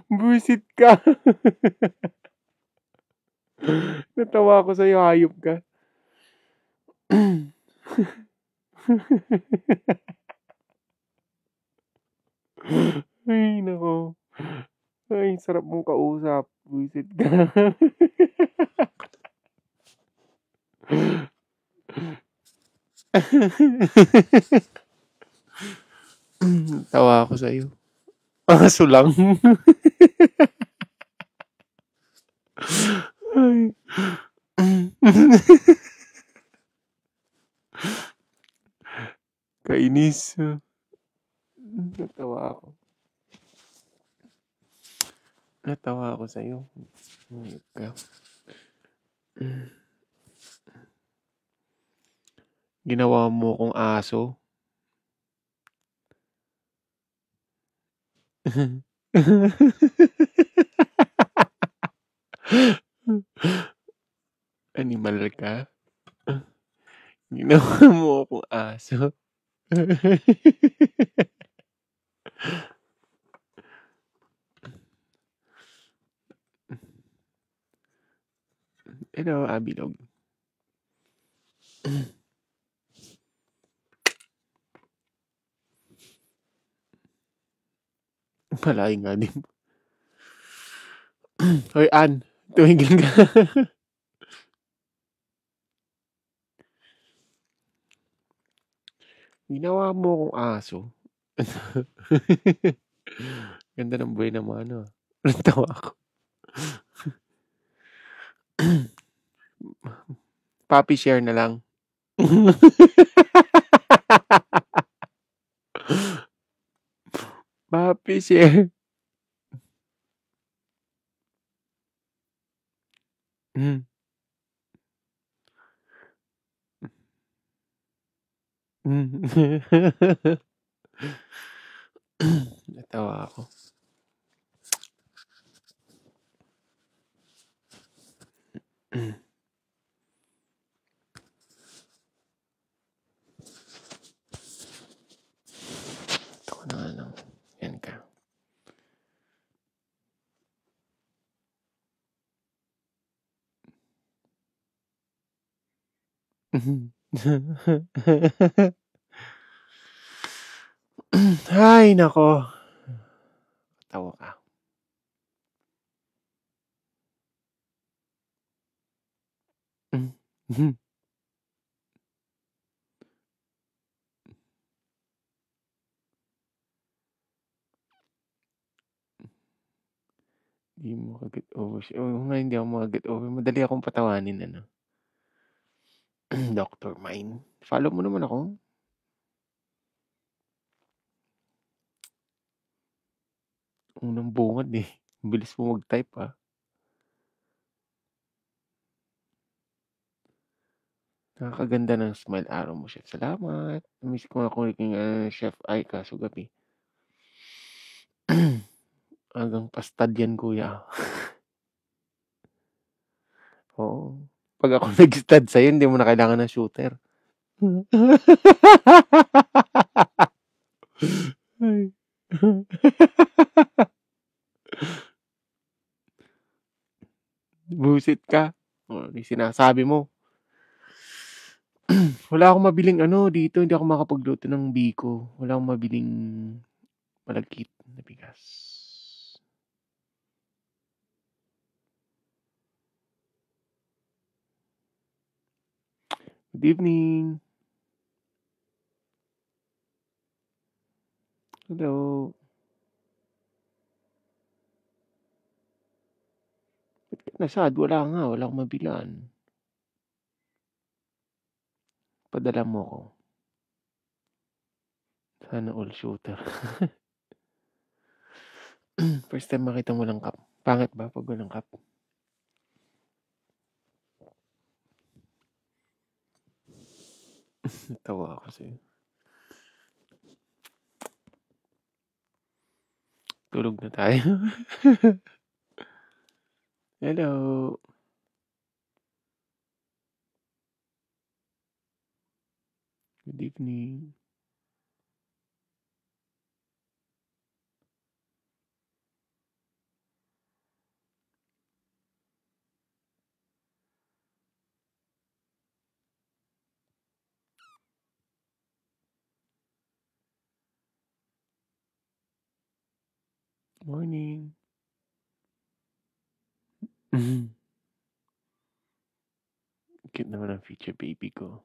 Buwisit ka. Natawa ako sa'yo, hayop ka. Ay, nako. Ay, sarap mong kausap. Buwisit ka. Tawa ako sa'yo. Aso lang. Ay. Kainis. Natawa ako. Natawa ako sa'yo. Hayop ka. Ginawa mo akong aso. Animal ka. Ginawa mo akong aso. Hello, Abilog. Malaking nga din. Hoy, Ann. Tumigil ka. Ginawa mo akong aso. Ganda ng buhay naman, ano. Natawa ako. Papi share na lang. Papi share. Natawa ako. Ito ko na nga lang. Yan ka. Ay, nako. Tawa ka. Hindi mo kaget over. Oo nga, hindi ako makaget over. Madali akong patawanin, ano. Dr. Mine. Follow mo naman ako. Unang bungad eh. Bilis mo mag-type ah. Nakakaganda ng smile araw mo, chef. Salamat. Miss ko ako naging chef ay kaso gabi. Agang pastad yan, kuya. Oo. Pag ako nag-stud sa'yo, hindi mo na kailangan ng shooter. Ay. Busit ka. Sinasabi mo. Wala akong mabiling ano dito. Hindi ako makapagluto ng biko. Wala akong mabiling malagkit na bigas. Good evening. Hello. Ba't ka nasad? Wala nga. Wala akong mabilan. Padala mo ko. Sana all shooter. First time makita mo lang cup. Pangit ba pag walang cup? Natawa ako sa'yo. Tulog na tayo. Hello. Good evening. Morning. Mhm. Cute naman ang future baby ko.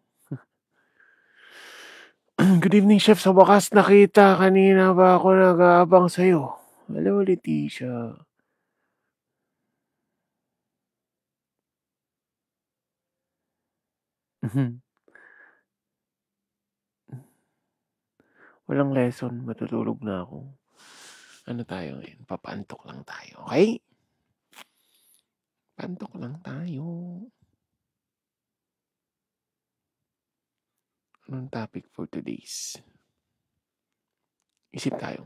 Good evening, chef. Sa wakas nakita. Kanina pa ako nag-aabang sa'yo. Hello, Leticia. Mhm. Walang lesson. Matutulog na ako. Ano tayo ngayon? Papantok lang tayo. Okay? Pantok lang tayo. Anong topic for today's? Isip tayo.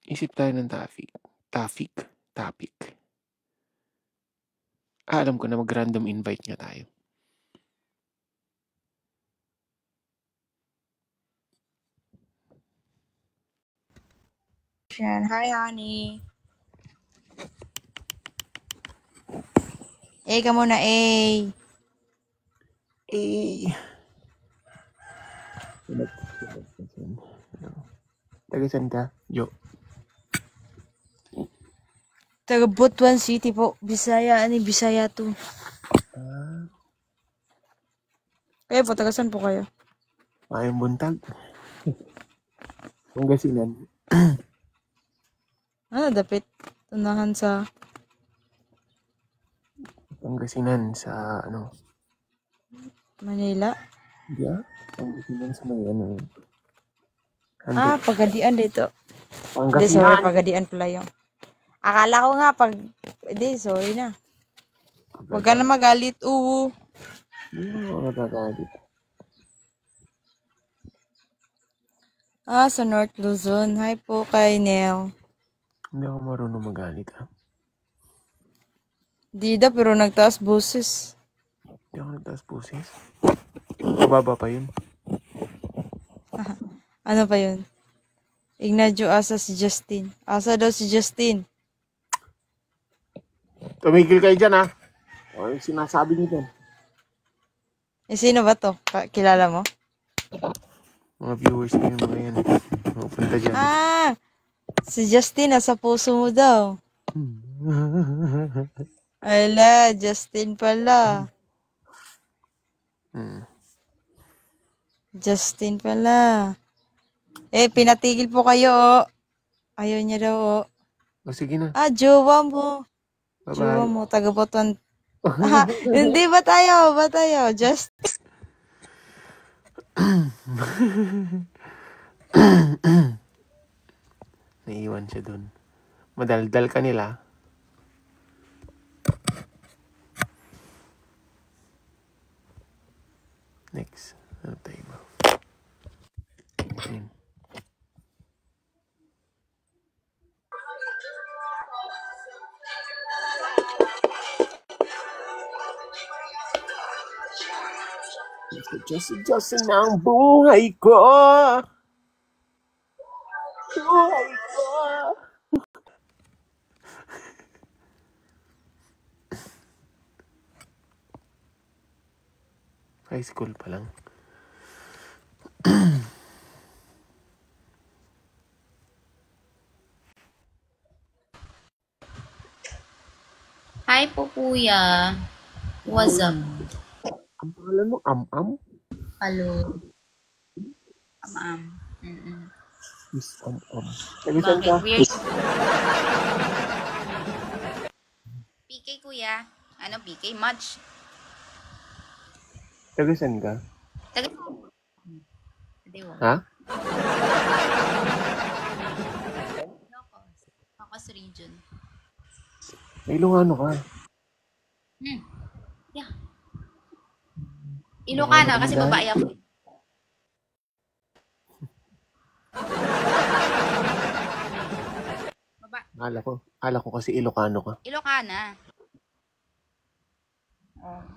Isip tayo ng topic. Topic. Alam ko na mag-random invite nga tayo. Hi, honey. Ka muna, Tagasan ka, Jo? Taga Butuan City po. Bisaya, Bisaya to. Kayo po, taga saan po kayo? Mayang buntag. Pangasinan. Dapit. Tunahan sa... Pangasinan sa Manila. Yeah? Pangasinan sa may Pagadian dito. Hindi, Pangasinan. sorry, Pagadian pala yung. Akala ko nga Hindi, sorry na. Huwag ka na magalit, uwu. Hindi ako nagagalit. Sa North Luzon. Hi po kay Nel. Hindi ako marunong magalit, ha? Dida, pero nagtaas boses. Hindi ako nagtaas boses. Mababa pa yun. Ano pa yun? Ignacio, asa si Justin. Asa daw si Justin. Tumigil kayo dyan, ha? O yung sinasabi niyo dyan. Sino ba to? Kilala mo? Mga viewers ko yung mga yan. Pupunta dyan. Si Justin, nasa puso mo daw. Ala, Justin pala. Justin pala. Pinatigil po kayo, Ayaw niya daw, O sige na. Jowa mo. Bye-bye. Jowa mo, taga-Butuan. Hindi ba tayo? Just... Naiiwan siya dun. Madaldal ka nila. Next. Ano tayo ba? Ayun. Diyos ng buhay ko. Buhay ko. High school pa lang. Hi po, kuya. What's up? Ang pangalan mo, Am-Am? Hello. Am-am. Miss Am-Am. Bakit? Weird. PK, kuya. Ano PK? Match. Tagasan ka? Ha? Locos region. May Ilocano ka. Yeah. Ilocana kasi babae ako. Akala ko kasi Ilocano ka. Ilocana.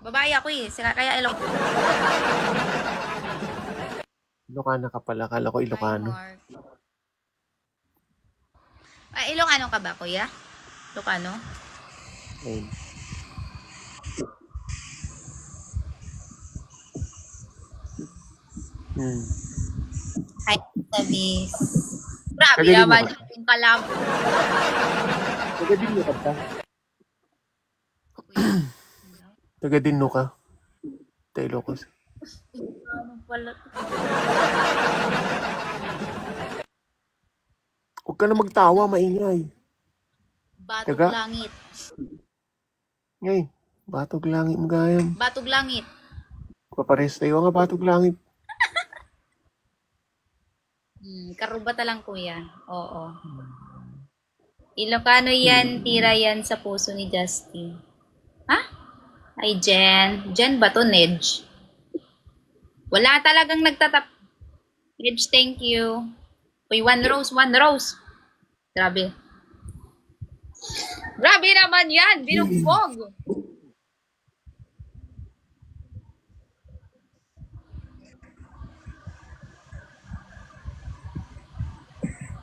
Babae ako eh. Kaya Ilocana. Ilocana ka pala. Akala ko Ilocano. Ilocano ka ba, kuya? Ilocano? Ayun. Miss. Grabe Taga naman Dino ka. yung kalam. Taga Dino ka ba? Taga Dino ka. Ilocos. Ano pala? Huwag ka na magtawa, maingay. Batog Taga? langit. Ngay, batog langit mo gayam. Batog langit. Papares tayo nga batog langit. Karubata lang kuya. Oo. Ilocano yan, tira yan sa puso ni Justin. Ha? Ay, Jen. Jen ba to, Nedge? Wala talagang nagtatap. Nedge, thank you. Uy, one rose. Grabe. Grabe naman yan. Binugbog.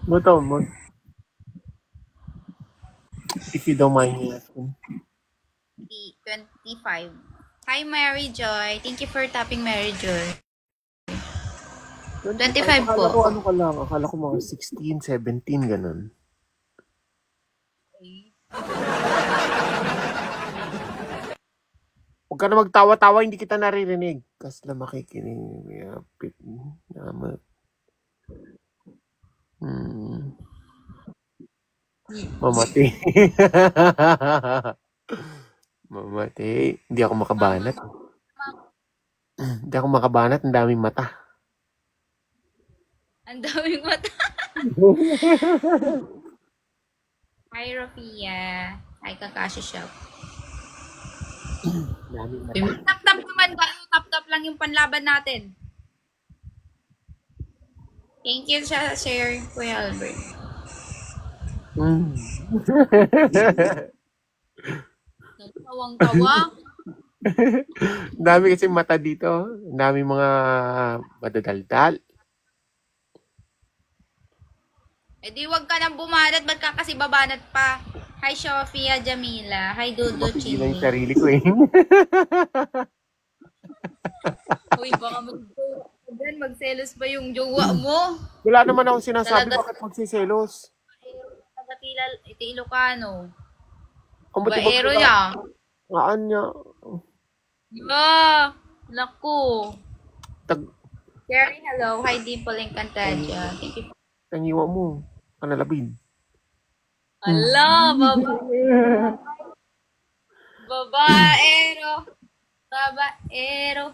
Mo taon mo? If you don't mind me asking. 25. Hi, Mary Joy. Thank you for tapping, Mary Joy. 25 Akala ko po. ano ka lang. Akala ko mga 16, 17, ganun. Huwag ka na magtawa-tawa, hindi kita naririnig. Kas na makikinig. Pit. Mamati. Mamati. Hindi ako makabanat. Hindi ako makabanat. Ang daming mata. Ang daming mata. Hi, Rafia. Hi, Kakashi Shop. Daming mata. Tap-tap naman kayo. Tap-tap lang yung panlaban natin. Thank you sa share, Kuya Albert. Tawang-tawa. Dami kasi mata dito. Dami mga madadaldal. Eh di wag ka nang bumanat. Ba't ka kasi babanat pa? Hi, Shofia Jamila. Hi, Dudu Mapigilan yung Chini. sarili ko eh. Uy, baka magselos ba yung jowa mo? Wala naman akong sinasabi Talaga- bakit magsiselos. Tagatilal, iti Ilocano. Ang ba't Baero niya. Ngaan niya. Naku. Jerry, hello. Hi, Dimple Encantadia. Thank you. Tangiwa mo. Kanalabin. Ala, babaero.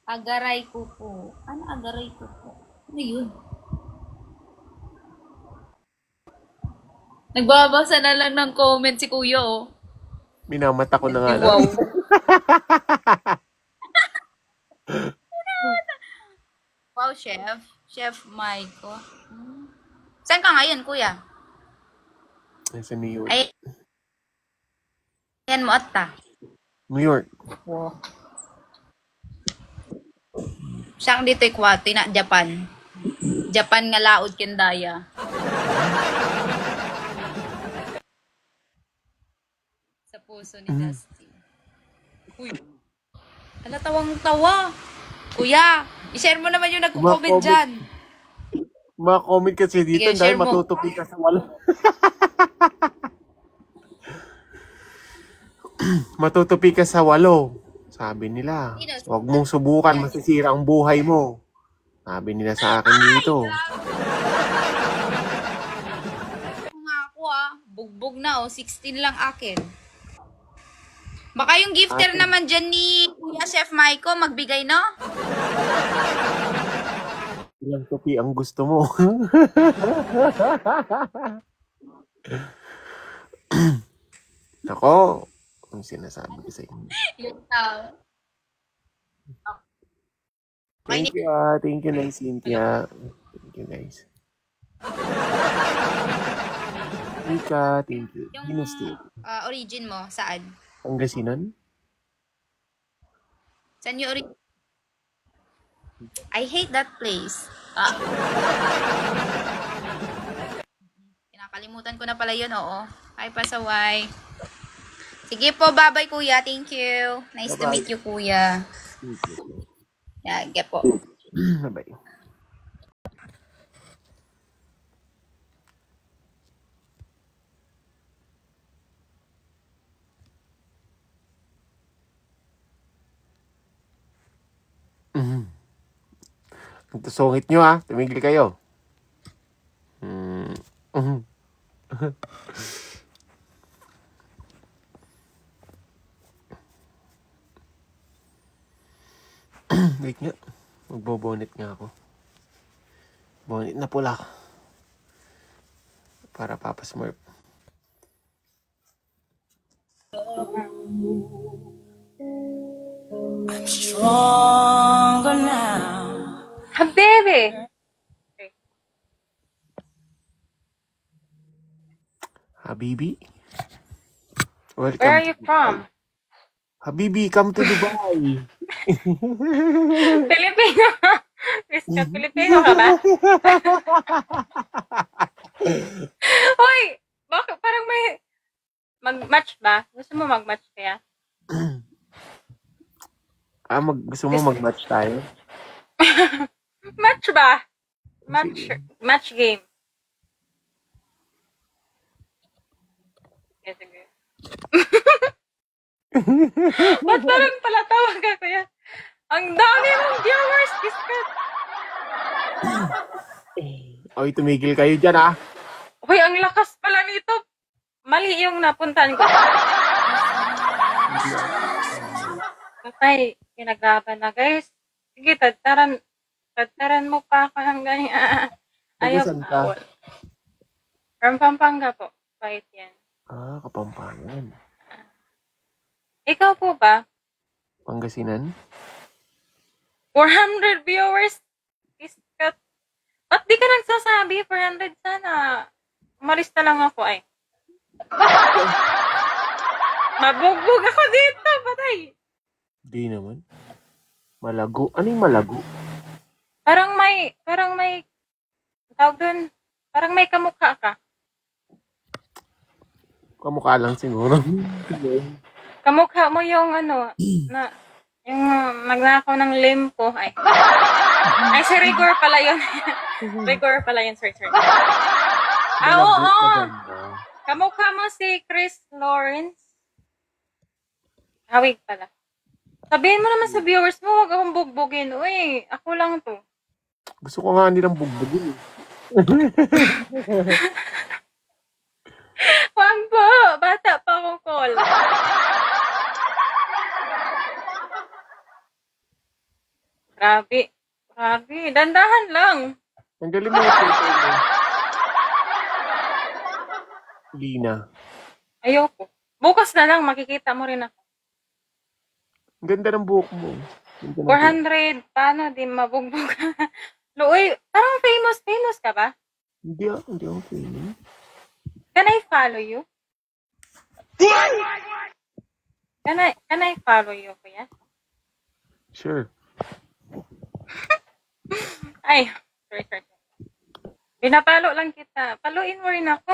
Agaray ko po. Ano agaray ko po? Ano yun? Nagbabasa na lang ng comment si Kuya, oh. Minamata ko na nga Wow. lang. Wow, Chef. Chef Maiko. Saan ka ngayon, Kuya? Nasa New York. Ay, ayan mo atta. New York. Wow. Siyang dito ikwati na Japan. Japan nga laod kendaya. Sa puso ni Justin. Uy. Ala, tawang-tawa. Kuya, i-share mo naman yung nagko-comment Ma-comment. dyan. Ma-comment kasi dito Sige, dahil share mo. matutupi ka sa walo. Matutupi ka sa walo. Sabi nila, huwag mong subukan, masisira ang buhay mo. Sabi nila sa akin dito. Nga ako bugbog na 16 lang akin. Baka yung gifter Akin. naman dyan ni Kuya Chef Maiko magbigay, no? Ilang tupi ang gusto mo. Nako, ang sinasabi ko sa inyo. Yung tao. Thank you, thank you, nice Cynthia. Thank you, guys. Mika, thank you. Yung Ginusti. origin mo, saan? Pangasinan? Saan yung origin? I hate that place. Kinakalimutan ko na pala yun, oo. Hi, pasaway. Sige po, bye-bye, Kuya. Thank you. Nice to Bye-bye. meet you, Kuya. Thank you. Yeah, get po. Bye-bye. Ito sungit nyo ha. Tumigil kayo. Hmm. Wait nga. Magbo-bonnet nga ako. Bonnet na pula. Para Papa Smurf. I'm stronger now. Habibi! Habibi? Welcome. Where are you from? Habibi, come to Dubai. Filipino. Miska, Filipino ka ba? Hoy! Bakit? Parang may... Mag-match ba? Gusto mo mag-match kaya? Gusto mo mag-match tayo? Match ba? Match game. Yes, sige. Ba't parang palatawag ka, kuya? Ang dami mong viewers, Biscuit! Oy, tumigil kayo dyan ah. Uy, ang lakas pala nito. Mali yung napuntahan ko. Patay, kinagaban na guys. Sige, tadtaran mo pa ako hanggang ayaw. Saan ka? From Pampanga po. Kahit yan. Kapampangan. Ikaw po ba? Pangasinan? 400 viewers? Biscuit. Ba't di ka nagsasabi? 400 sana. Umalis na lang ako ay. Mabugbog ako dito, patay. Di naman. Malago. Ano yung malago? Parang may, tawag dun, parang may kamukha ka. Kamukha lang siguro. Kamukha mo yung yung magnakaw ng limpo. Ay, si Rigor pala yun. Rigor pala yun, sorry. Oo. Kamukha mo si Chris Lawrence. Hawig pala. Sabihin mo naman sa viewers mo, huwag akong bugbugin. Uy, ako lang to. Gusto ko nga nilang bugbugin. Wag po, bata pa akong call. Grabe. Dandahan lang. Tanggalin mo yung photo mo. Lina. Ayoko. Bukas na lang, makikita mo rin ako. Ang ganda ng buhok mo. Ganda ng buhok. 400, paano di mabugbog? Uy, parang famous ka ba? Hindi ako feeling. Can I follow you? Can I follow you, kuya? Sure. Ay, sorry. Binapalo lang kita. Paluin mo rin ako.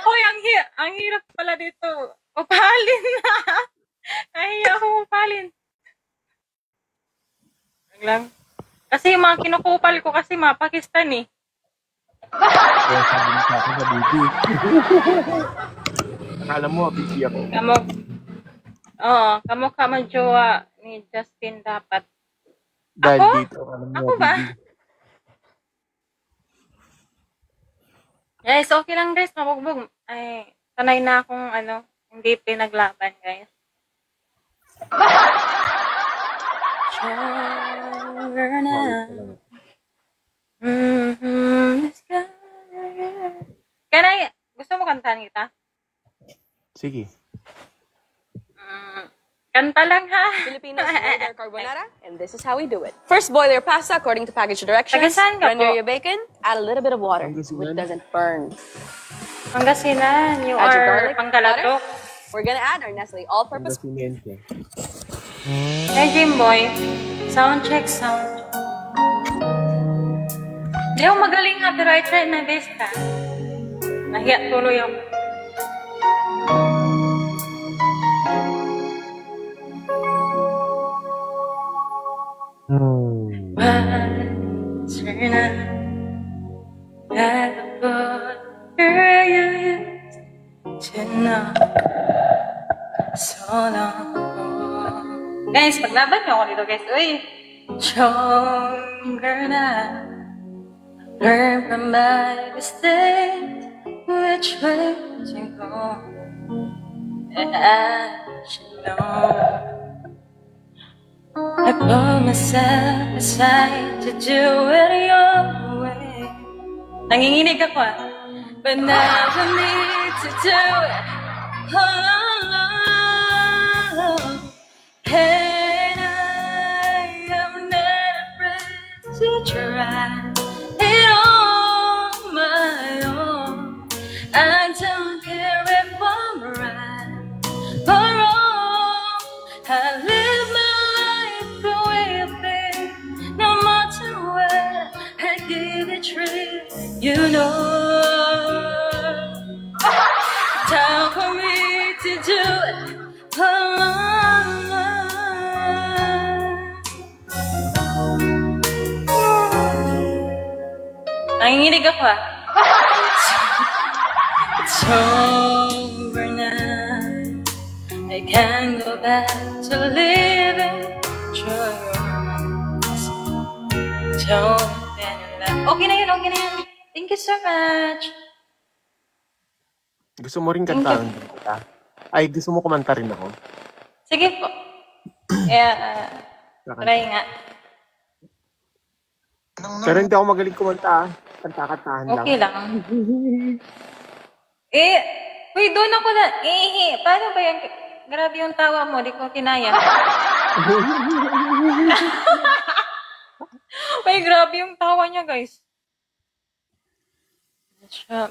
Hoy, ang hirap pala dito. Upalin na. Nahiya ako upalin. Lang. Kasi yung mga kinukupal ko kasi mga Pakistan eh. Kaya sabi mo sa akin sa baby. Akala mo, busy ako. Kamukha man jowa ni Justin dapat. Dahil Ako? dito, akala mo, Ako ba? busy. Guys, okay lang guys, mabugbog. Ay, sanay na akong hindi pinaglaban guys. Gusto mo kantahan kita? Sige. Kanta lang ha. Filipinos boil their carbonara, and this is how we do it. First, boil your pasta according to package directions. Taga-saan ka Render po? your bacon, add a little bit of water so it doesn't burn. Pangasinan, you Add your are garlic, Panggalatok. We're gonna add our Nestle all-purpose. Pagkasimente. Hey, Jimboy. Sound check. Di ako magaling ha, pero I tried my best ha. Nahiya tuloy ako. What's her name? At the border you used to know so long ago. Guys, paglaban niyo ako dito guys. Uy! stronger now. Learn from my mistakes, which way to go. And I should know. I put myself aside to do it your way. Nanginginig ako but now I need to do it alone. And I am not afraid to try it on my own. I don't care if I'm right or wrong. I live my life the way I feel, no matter what. I give it real, you know. Time for me to do it alone. Nanginginig ako It's over now. I can't go back to living through your eyes. Okay na yun, okay na yun. Thank you so much. Gusto mo rin kantahan kita? Ay, gusto mo kumanta rin ako? Sige po. Try nga. Pero hindi ako magaling kumanta. Kanta-kantahan lang. Okay lang. Wait, doon ako na. Paano ba yan? Grabe yung tawa mo, di ko kinaya. May grabe yung tawa niya, guys.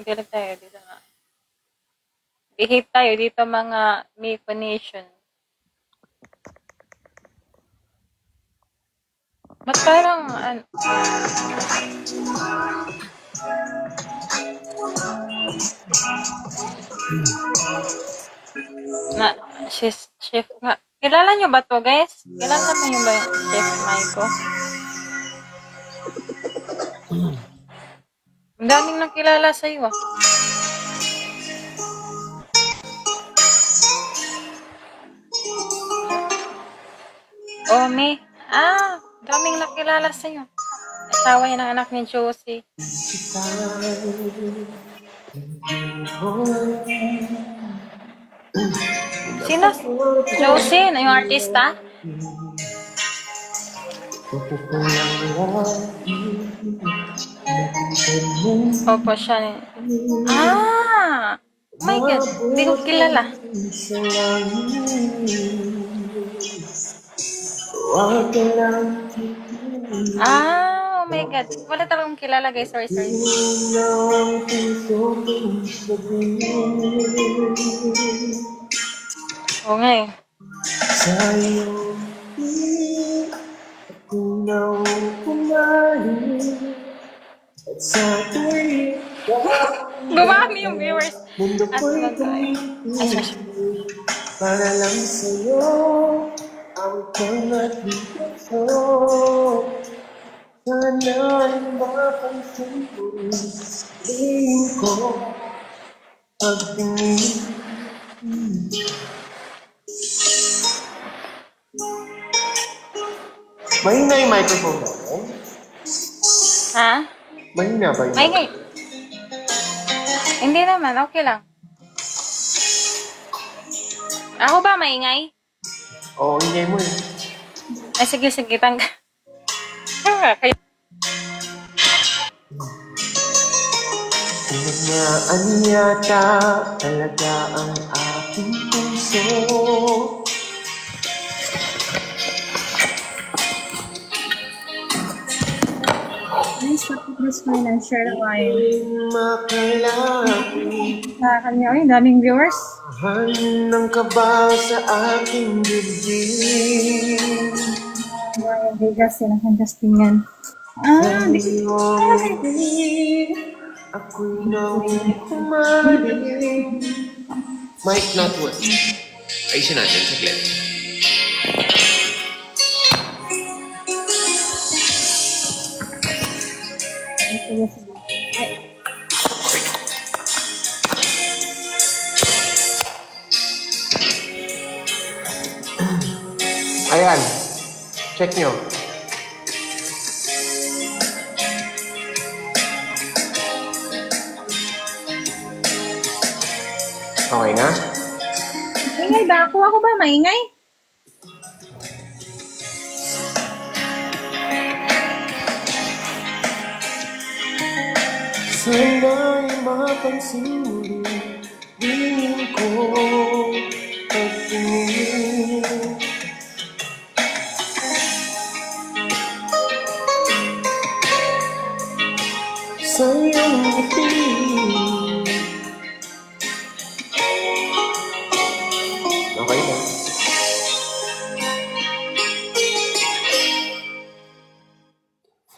Bilag tayo dito nga. Behave tayo dito mga Miko Nation. Ba't parang chef nga. Kilala nyo ba to, guys? Kilala mo yung ba Chef Maiko? Ang daming nakilala sa'yo Omi. Daming nakilala sa'yo. Asawa niya ng anak ni Josie. Sino? Josie? Na yung artista? Opo, siya. Oh my God. Hindi ko kilala. Oh my God. Wala talagang kilala, guys. Sorry. Oo nga eh. Gumami yung viewers. At mag-ay. Para lang sa'yo ang pangatigaso. Sana'y mapansin ko rin ko pagtingin. Mahina yung microphone natin? Ha? Mahina ba yun? Maingay. Hindi naman, okay lang. Ako ba maingay? Oo, ingay mo eh. Ay, sige, tangga. Kayo. Tinanyaan yata talaga ang aking puso. Please put this screen and share the line. Makalapit Sa kanya, daming viewers. ng kaba sa aking dibdib. Mga Vegas, sila kang Justingan. Di ko ako'y nauumaling. Mic not work. Ayusin natin, saglit. Ayan. Check nyo. Okay na? Maingay ba ako? Ako ba maingay? Sana'y mapansin muli, tingin ko pagtingin. Sa iyong ngiti. Okay na.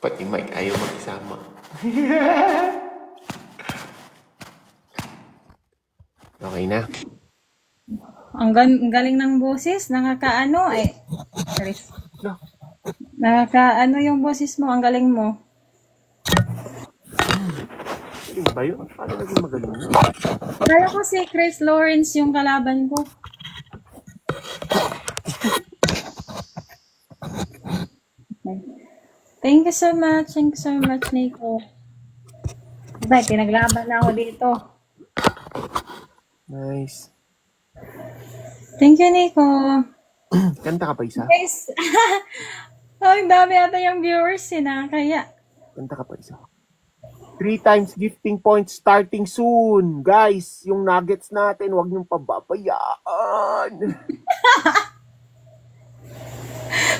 Pati Mike ayaw mag-isama. Okay na. Ang galing ng boses. Nakakaano eh. Charis. Nakakaano yung boses mo. Ang galing mo. Galing ba yun? Paano naging magaling yun? Kaya ko si Chris Lawrence yung kalaban ko. Okay. Thank you so much. Thank you so much, Nico. Diba, pinaglaban na ako dito. Nice. Thank you, Nico. Kanta ka pa isa? Guys, ang dami ata yung viewers kaya. Kanta ka pa isa. 3 times gifting points starting soon. Guys, yung nuggets natin, huwag niyong pababayaan.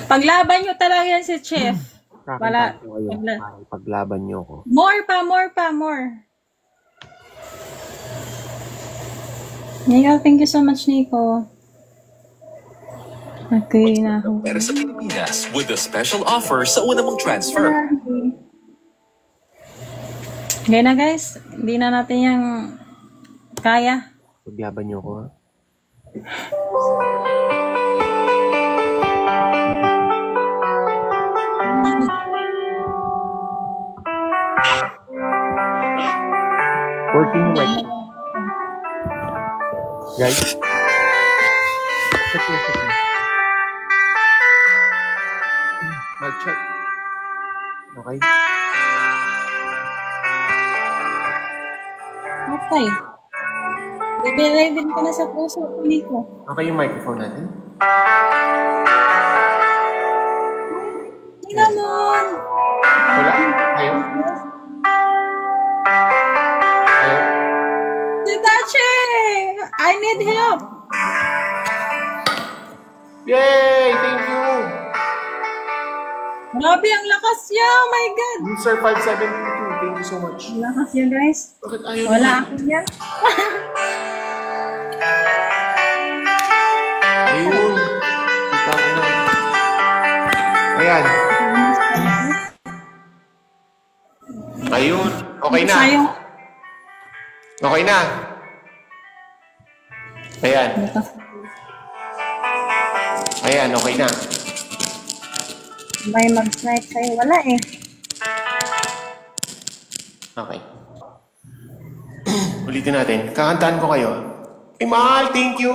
Paglaban nyo talaga yan si Chef. Wala. Paglaban niyo ko. More. Nico, thank you so much, Nico. Okay na ako. Pero sa Pilipinas with a special offer sa una mong transfer. Okay na guys, hindi na natin yung kaya. Paglaban niyo ko, ha? Working right now. Guys. Mag-check. Okay. Okay. Bibirevin ko na sa puso. Hindi ko. Okay yung microphone natin? Hindi naman. Wala? Ayaw? Ayaw? Sitache! I need help. Yay! Thank you! Grabe ang lakas niya. Oh my God. User 5722, thank you so much. Lakas niya guys. Bakit ayaw Wala niya? ako yan. Ayun. Kita ko na. Ayan. Ayun. Okay na. Sayang. Okay na. Ayan. Ayan, okay na. May mag-snipe sa'yo. Wala eh. Okay. Ulitin natin. Kakantahan ko kayo. Eh, mahal, thank you.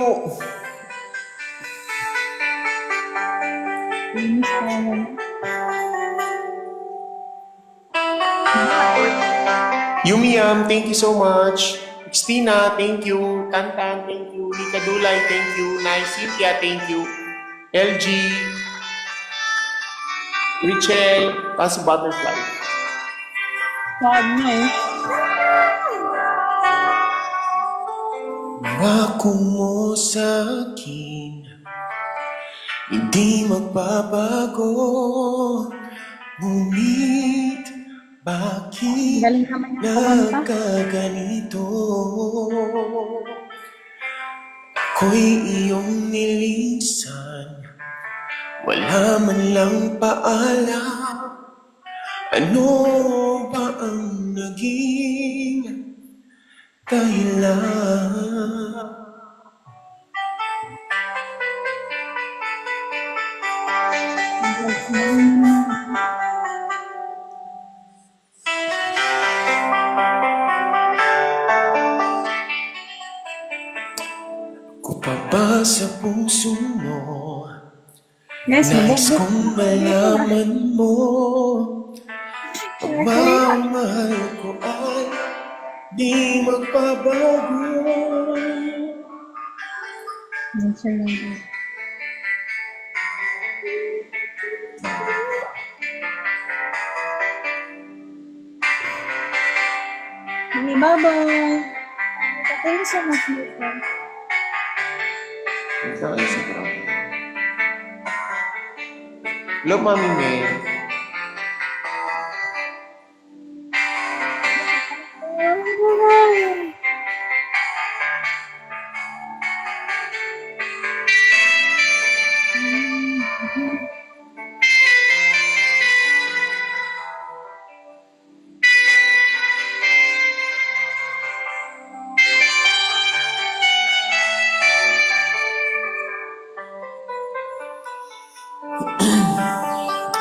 Yumiam, thank you so much. Christina, thank you. Tantan, thank you. Lika Dulay, thank you. Nice. Cynthia, thank you. LG. Richel, Pass Butterfly. Sad na eh. Pangako mo sa'kin, hindi magbabago. Ngunit, bakit Galing naman yung kumanta. nagkaganito? Ako'y iyong nilisan, wala man lang paalam. Ano ba ang naging dahilan? Kung pa ba sa puso mo, Guys, nais mabugbog. kong malaman mo, pagmamahal ko ay di magbabago. Answer lang yun. Hey, bye-bye. Thank you so much, Nico. Hello, Mami May.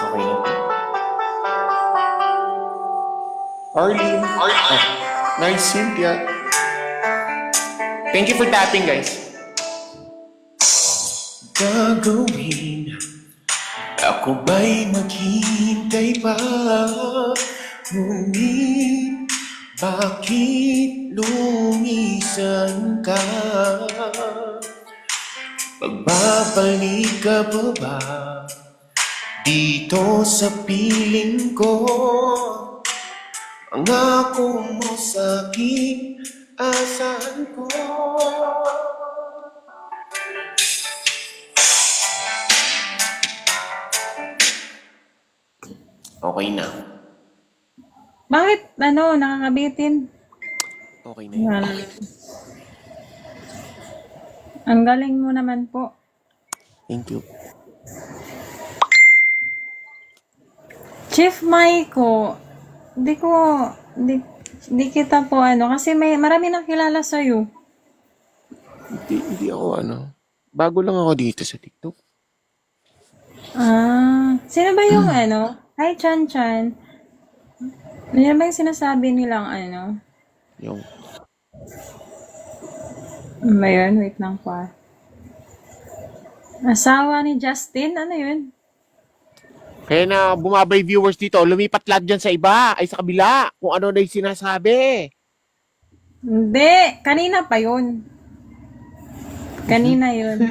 Okay na. Arlene. Nice, Cynthia. Thank you for tapping, guys. Gagawin, ako ba'y maghihintay pa? Ngunit, bakit lumisan ka? Pagbabalik ka pa ba dito sa piling ko? Ang ako mo sa'kin, asahan ko. Okay na. Bakit, nakakabitin? Okay na yun. Ang galing mo naman po. Thank you. Chief Maiko, di kita po kasi marami nang kilala sa'yo. Hindi ako bago lang ako dito sa TikTok. Sino ba yung Hi, Chan Chan. Ano ba yung sinasabi nilang Yung, ba yun? Wait lang pa. Asawa ni Justin? Ano yun? kaya na bumabay viewers dito, lumipat lahat dyan sa iba, ay sa kabila, kung ano na yung sinasabi. Hindi. Kanina pa yun. Kanina yun.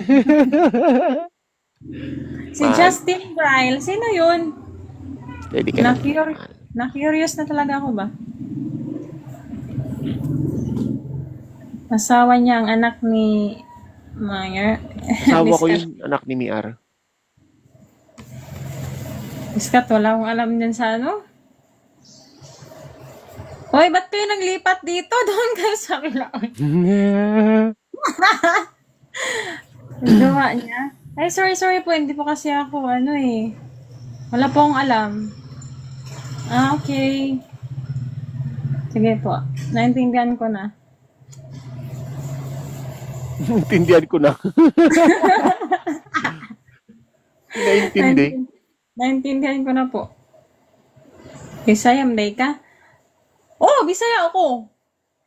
Si Justin Bryle. Sino yun? Ready ka na. Na-curious na talaga ako ba? Asawa niya ang anak ni Mayer. Asawa ko yung anak ni Miar. Iskat, wala akong alam din sa Hoy, ba't kayo naglipat dito? Doon kayo sa kilaon. Gawa niya. Ay, sorry po. Hindi po kasi ako, Wala po akong alam. Okay. Sige po. Naintindihan ko na. Naintindihan ko na. Naintindihan ko na po. Bisaya, Mday ka? Oh, Bisaya ako.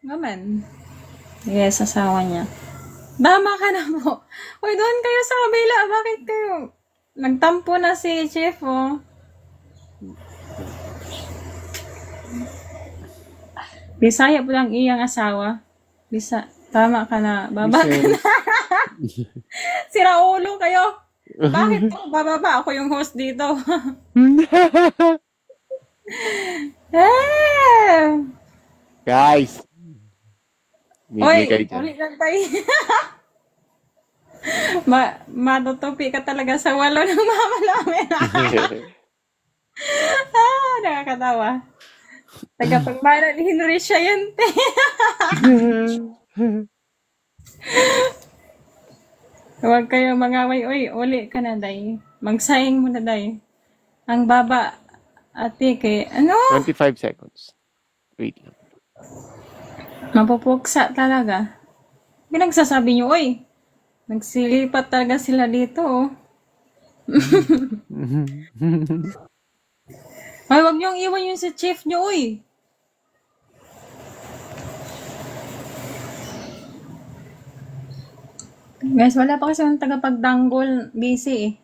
Gaman. Yes, asawa niya. Tama ka na po. Uy, doon kayo sa kabila. Bakit kayo? Nagtampo na si Chief, Bisaya po lang iyang asawa. Tama ka na. Baba ka na. Sira ulo kayo. Bakit po? Bababa ako yung host dito. Guys. Oy, ulit lang tayo. Matutupi ka talaga sa walo ng mama namin. Nakakatawa. Tagapagmana ni Henry siya yun, te. Huwag kayo mangaway. Uy, uli ka na, day. Magsaing mo na, day. Ang baba, ate, 25 seconds. Wait lang. Mapupuksa talaga. Pinagsasabi nyo, uy. Nagsilipat talaga sila dito, Ay, wag niyong iwan yung si Chief nyo, uy. Guys, wala pa kasi yung tagapagdanggol. Busy,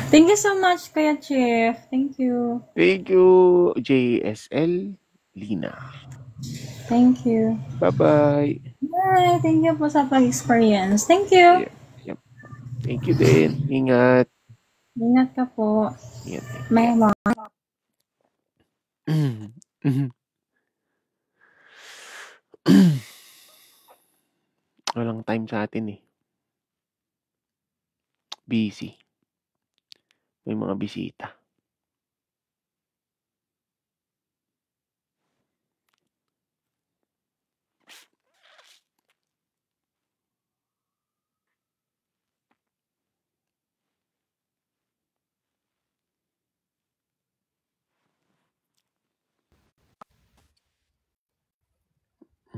Thank you so much, Kuya Chief. Thank you. Thank you, JSL Lina. Thank you. Bye-bye. Bye. Thank you po sa pag-experience. Thank you. Yep. Thank you din. Ingat. Ingat ka po. Ingat. May mga Walang time sa atin eh. Busy. May mga bisita.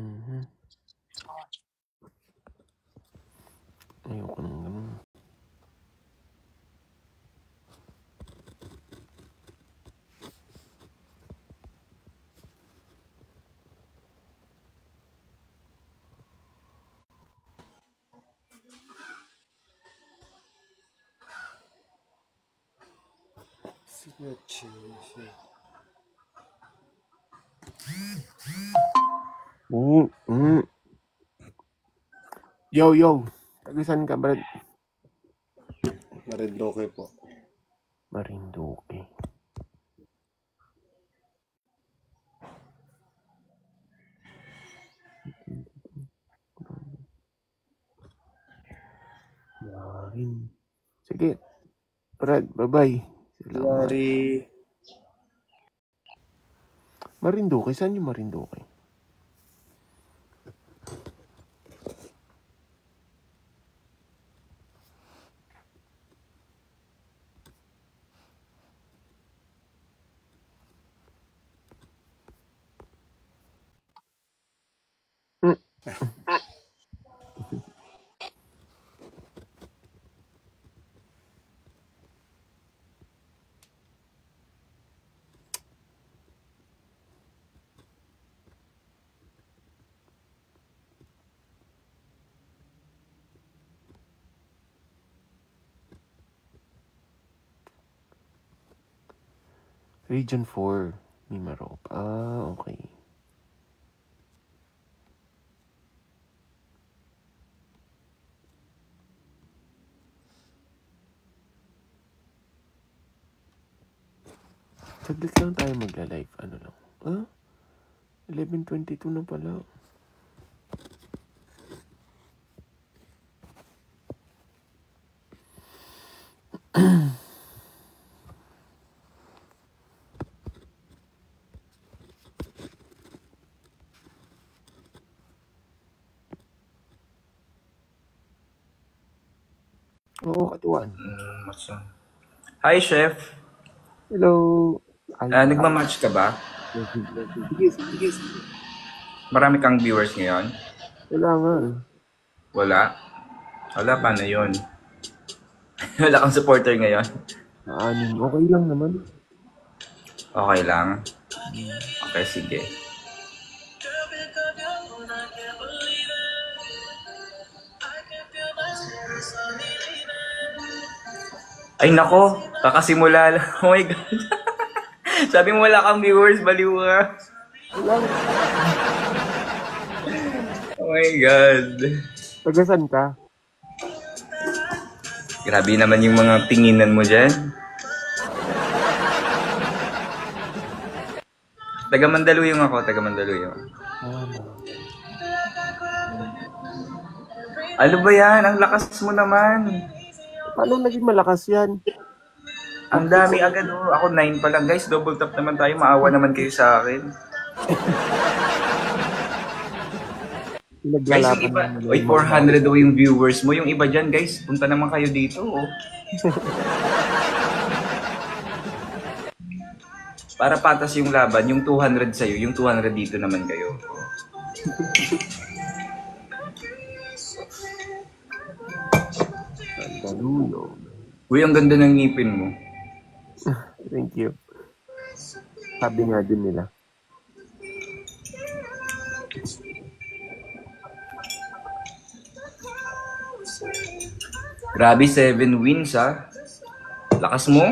Mhm. Ayoko nang ganun. Yo, yo. Tagisan ka, Brad? Marindoke po. Marinduque. Marin. Sige. Brad, bye-bye. Salamat. Sorry. Marinduque? Saan yung Marinduque? Region 4, Mimarop. Ah, okay. Saglit lang tayo magla-live. Ano lang? Ah? 11:22 na pala. Oo, katuan. Hi, Chef. Hello. Ay, Nagmamatch ka ba? sige. Marami kang viewers ngayon? Wala nga. Wala? Wala, paano yun? Wala kang supporter ngayon? Anim. Okay lang naman. Okay lang? Okay, sige. Ay nako, kakasimula lang. Oh my God. Sabi mo wala kang viewers, baliw ka. Oh my God. Tagasan ka? Grabe naman yung mga tinginan mo dyan. Taga Mandaluyong ako, taga Mandaluyong. Ano ba yan? Ang lakas mo naman. Paano naging malakas yan? Ang dami agad oh. Ako 9 pa lang. Guys, double tap naman tayo. Maawa naman kayo sa akin. Guys, yung iba, oy, 400 daw yung viewers mo. Yung iba dyan, guys, punta naman kayo dito. Oh. Para patas yung laban, yung 200 sa'yo, yung 200 dito naman kayo. Uy, ang ganda ng ngipin mo. Thank you. Sabi nga din nila. Grabe, 7 wins ha. Lakas mo?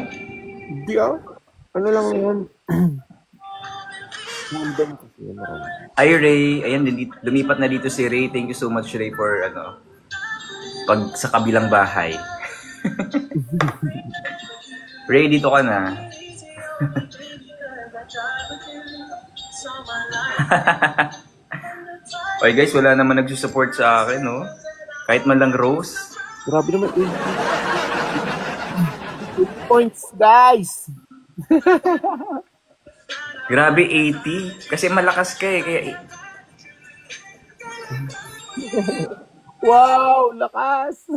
Hindi ah. Ano lang yan? Random kasi marami. Hi Ray, ayan, lumipat na dito si Ray. Thank you so much Ray for pag sa kabilang bahay. Ray, dito ka na. Okay guys, wala naman nagsusupport sa akin, no? Kahit man lang Rose. Grabe naman. 8 points, guys! Grabe, 80. Kasi malakas ka eh. Kaya... Wow, lakas!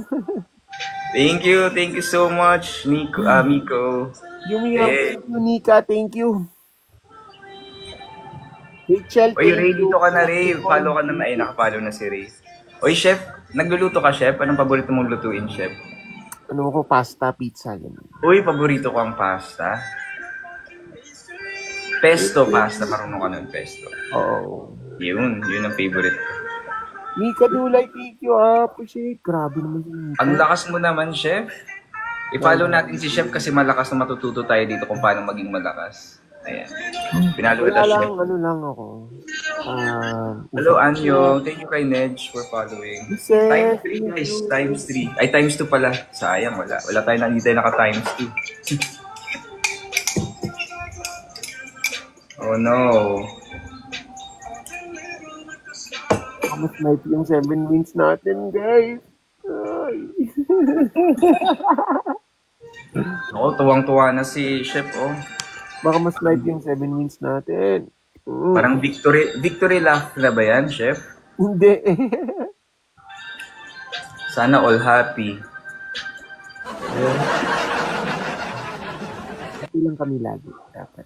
Thank you so much, Miko. Yumi, thank you, Nika, thank you. Rachel, Oy, Ray, dito ka na, Ray. Follow ka na. Ay, nakafollow na si Ray. Oy, Chef, nagluluto ka, Chef? Anong paborito mong lutuin, Chef? Ano ko, pasta, pizza, ganun. Uy, paborito ko ang pasta. Pesto pasta. Marunong ka ng pesto. Oo. Yun ang favorite ko. Nika Dulay, thank you, appreciate. Grabe naman yun. Ang lakas mo naman, Chef. I-follow natin si Chef kasi malakas na matututo tayo dito kung paano maging malakas. Ayan. Pinalo kita, Chef. Ano lang ako. Hello, Anyo. Thank you kay Nedge for following. Times 3, guys. Times 3. Ay, times 2 pala. Sayang, wala. Wala tayo hindi tayo naka-times 2. Oh, no. Mas night yung 7 wins natin, guys. Ay. Oo, tuwang-tuwa na si Chef, oh. Baka mas night yung 7 wins natin. Parang victory laugh na ba yan, Chef? Hindi. Sana all happy. Happy lang kami lagi. Dapat.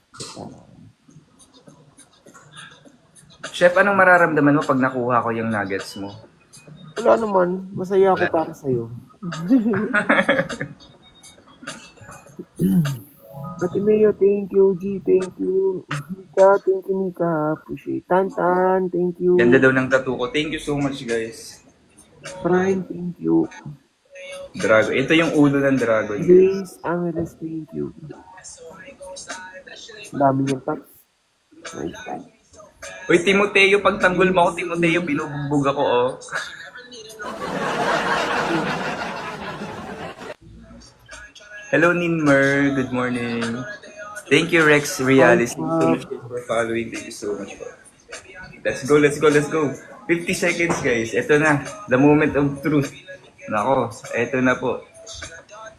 Chef, anong mararamdaman mo pag nakuha ko yung nuggets mo? Wala naman. Masaya ako para sa'yo. Ate Mayo, thank you. G, thank you. Nika, thank you, Nika. Appreciate. Tantan, thank you. Ganda daw ng tattoo ko. Thank you so much, guys. Prime, thank you. Dragon. Ito yung ulo ng dragon. Grace, Angeles, thank you. Dami yung taps. Nice. Uy, Timoteo, pag tanggol mo ako, Timoteo, binubugbog ako, oh. Hello, Ninmer. Good morning. Thank you, Rex Realis. Thank you so much for following. Thank you so much. Let's go. 50 seconds, guys. Ito na. The moment of truth. Nako, ito na po.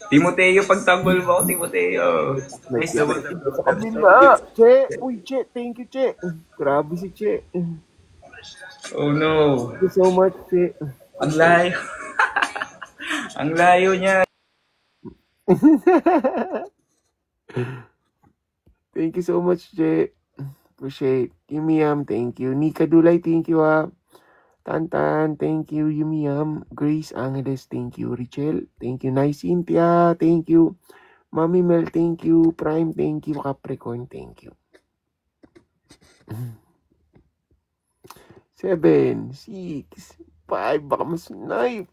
Timoteo, pagtanggol mo ako, Timoteo. Nice naman. Che, uy, Che, thank you, Che. Grabe si Che. Oh, no. Thank you so much, Che. Ang layo. Ang layo niya. Thank you so much, Che. Appreciate. Yumiam, thank you. Nika Dulay, thank you, Tantan, thank you. Yumiam. Grace Angeles, thank you. Richel, thank you. Nice Cynthia, thank you. Mami Mel, thank you. Prime, thank you. Capricorn, thank you. 7, 6, 5, baka mas snipe.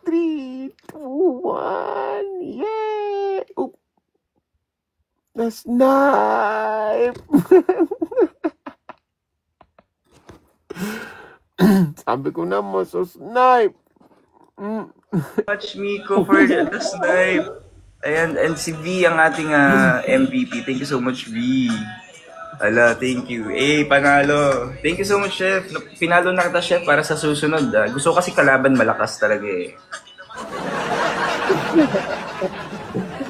3, 2, 1, yeah! Oop. Na-snipe! Sabi ko na mo, so snipe! Watch Miko for the snipe. Ayan, and si V ang ating MVP. Thank you so much, V. Ala, thank you. Panalo. Thank you so much, Chef. Pinalo na kita, Chef, para sa susunod. Gusto ko kasi kalaban malakas talaga eh.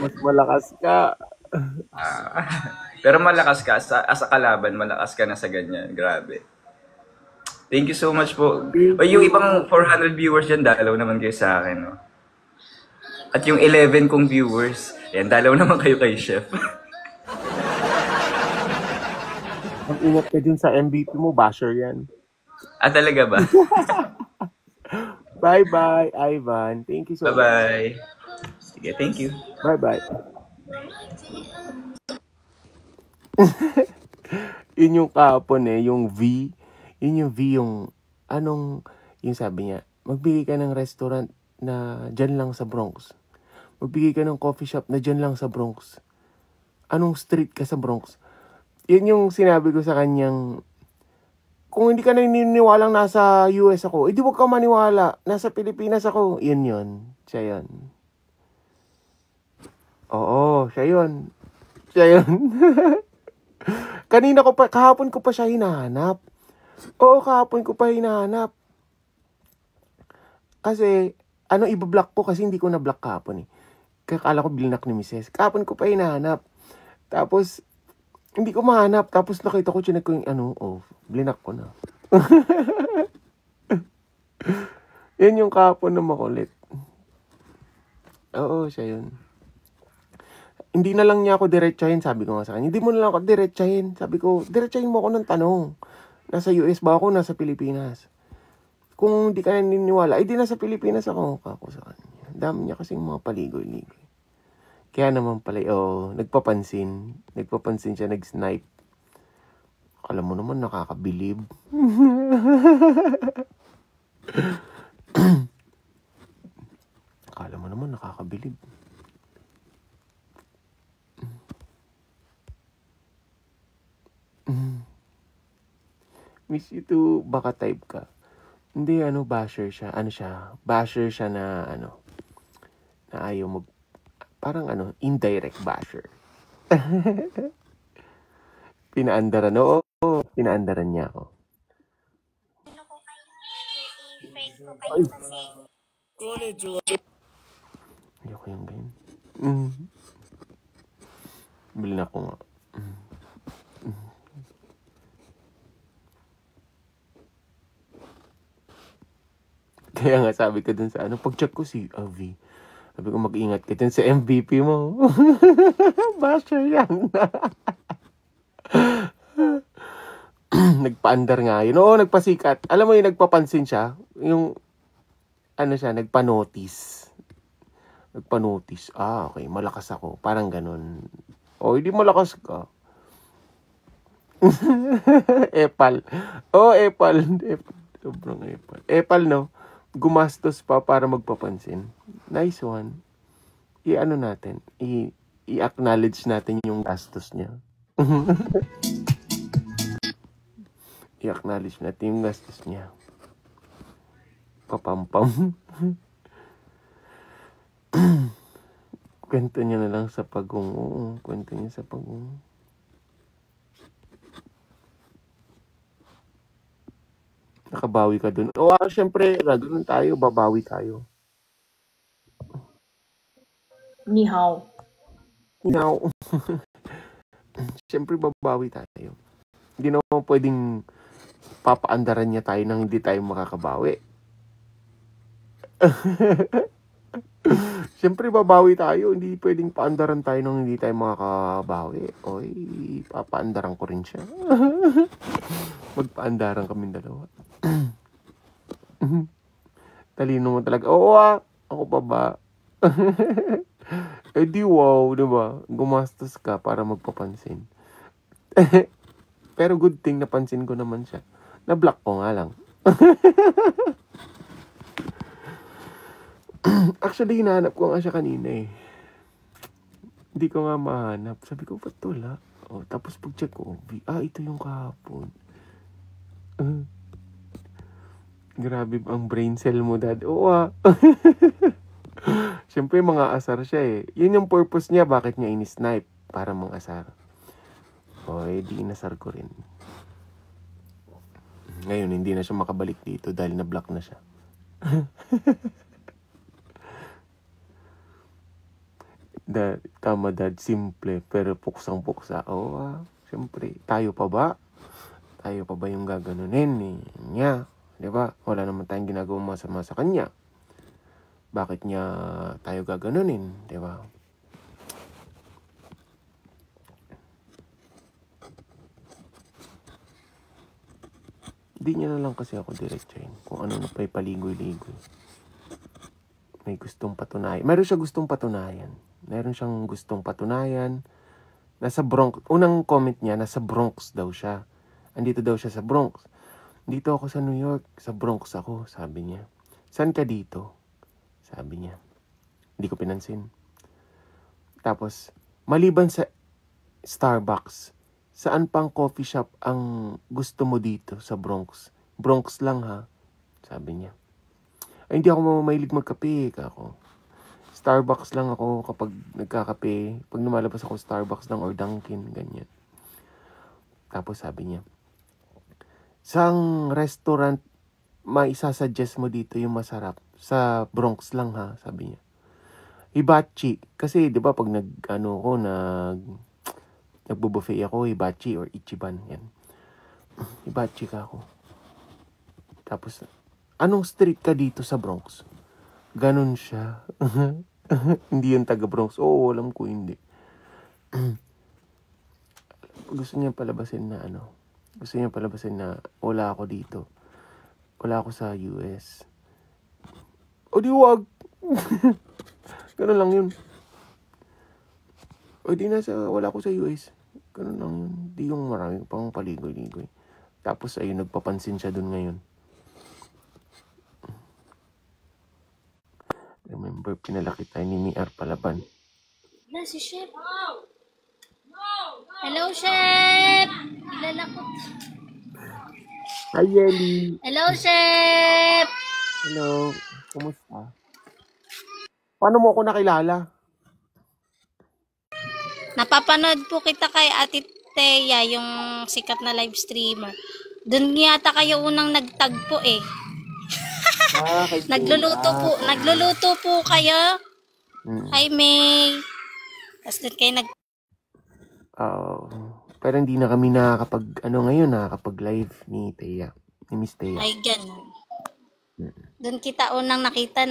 Mas malakas ka. Pero malakas ka. As a kalaban, malakas ka na sa ganyan. Grabe. Thank you so much po. O yung ibang 400 viewers dyan, dalaw naman kayo sa akin. No? At yung 11 kong viewers, yan, dalaw naman kayo kay Chef. Mag-ingat ka dun sa MVP mo, basher yan. Talaga ba? Bye-bye, Ivan. Thank you so much. Bye-bye. Sige, thank you. Bye-bye. Yun yung kahapon yung V. Yun yung V yung, yung sabi niya, magbigay ka ng restaurant na dyan lang sa Bronx. Magbigay ka ng coffee shop na dyan lang sa Bronx. Anong street ka sa Bronx? Yun yung sinabi ko sa kanyang, kung hindi ka naniniwalang nasa US ako, edi wag ka maniwala. Nasa Pilipinas ako. Yun. Siya yun. Oo, siya yun. Kahapon ko pa siya hinahanap. Oo, kahapon ko pa hinahanap. Kasi, ibablock ko kasi hindi ko na-block kahapon eh. Kakala ko bilinak ni Mrs. Kahapon ko pa hinahanap. Tapos, hindi ko mahanap. Tapos nakita ko, chinek ko yung blinak ko na. Yan yung kahapon na makulit. Oo, siya yun. Hindi na lang niya ako diretsahin, sabi ko nga sa kanya. Hindi mo na lang ako diretsahin. Sabi ko, diretsahin mo ako ng tanong. Nasa US ba ako? Nasa Pilipinas? Kung di ka naniniwala, di nasa Pilipinas ako. Kako sa kanya. Dami niya kasing mga paligoy-ligoy. Kaya naman pala, nagpapansin. Nagpapansin siya, nag-snipe. Alam mo naman, nakakabilib. Akala mo naman, nakakabilib. Miss you too, baka type ka. Hindi, basher siya. Basher siya na, na ayaw parang indirect basher. Pinaandaran, oo, pinaandaran niya ako. Ayoko yung ganyan. Bilhin ako nga. Kaya nga sabi ko dun sa pag-check ko si Avi. Sabi ko mag-ingat ka dun sa MVP mo. Basher yan. Nagpaandar nga yun. Oo, nagpasikat. Alam mo yung nagpapansin siya? Yung, nagpanotice. Nagpanotice. Okay, malakas ako. Parang ganun. Hindi malakas ka. Epal. Epal. Sobrang epal. Epal, no? Gumastos pa para magpapansin. Nice one. Natin. I-acknowledge natin yung gastos niya. I-acknowledge natin yung gastos niya. Papampam. Kwento niya na lang sa pagong. Oo, kwento niya sa pagong. Nakabawi ka dun. Syempre, ganoon tayo, babawi tayo. Ni hao. Syempre, babawi tayo. Hindi naman pwedeng papaandaran niya tayo nang hindi tayo makakabawi. Syempre, babawi tayo. Hindi pwedeng paandaran tayo nang hindi tayo makakabawi. Papaandaran ko rin siya. Magpaandaran kami dalawa. Talino mo talaga. Ako pa ba? Wow, diba? Gumastos ka para magpapansin. Pero good thing, napansin ko naman siya. Na-block ko nga lang. Actually, hinahanap ko nga siya kanina eh. Hindi ko nga mahanap. Sabi ko, ba't wala? Tapos pag-check ko, ito yung kahapon. Grabe ang brain cell mo, dad. Siyempre, mga asar siya eh. Yun yung purpose niya, bakit niya in-snipe? Para mga asar. Di inasar ko rin. Ngayon, hindi na siya makabalik dito dahil na-block na siya. Tama, dad. Simple, pero puksang-puksa. Siyempre, tayo pa ba? Tayo pa ba yung gaganunin niya? Diba? Wala naman tayong ginagawang masama sa kanya. Bakit niya tayo gaganunin? Diba? Hindi niya na lang kasi ako diretsahin kung ano na pa'y paligoy-ligoy. May gustong patunayan. Meron siya gustong patunayan. Nasa Bronx. Unang comment niya, nasa Bronx daw siya. Andito daw siya sa Bronx. Dito ako sa New York. Sa Bronx ako, sabi niya. Saan ka dito? Sabi niya. Hindi ko pinansin. Tapos, maliban sa Starbucks, saan pang coffee shop ang gusto mo dito sa Bronx? Bronx lang ha, sabi niya. Ay, hindi ako mahilig magkape, ako. Starbucks lang ako kapag nagkakape. Pag lumalabas ako, Starbucks lang or Dunkin', ganyan. Tapos sabi niya, saang restaurant maisasuggest mo dito yung masarap? Sa Bronx lang ha, sabi niya. Hibachi. Kasi, di ba, pag nagbo-buffet ako, hibachi or ichiban, yan. Hibachi ka ako. Tapos, anong street ka dito sa Bronx? Ganon siya. Hindi yung taga-Bronx. Oo, alam ko, hindi. Gusto niya palabasin na Gusto niya palabasin na wala ako dito. Wala ako sa US. O di wag. Ganun lang yun. O di wala ako sa US. Ganun lang yun. Di yung maraming pang paligoy-ligoy. Tapos ayun, nagpapansin siya dun ngayon. Remember, pinalaki tayo ni R. Palaban. Wala si Chef. Hello, Chef! Kilala ko. Hi, Yeli. Hello, Chef! Hello. Kumusta? Paano mo ako nakilala? Napapanood po kita kay Ate Thea, yung sikat na live streamer. Doon yata kayo unang nagtagpo eh. Nagluluto po kayo. Hi, May. Tapos doon kayo pero hindi na kami nakakapag-live ni Thea. Ni Miss Thea. Ay, ganun. Doon kita unang nakita,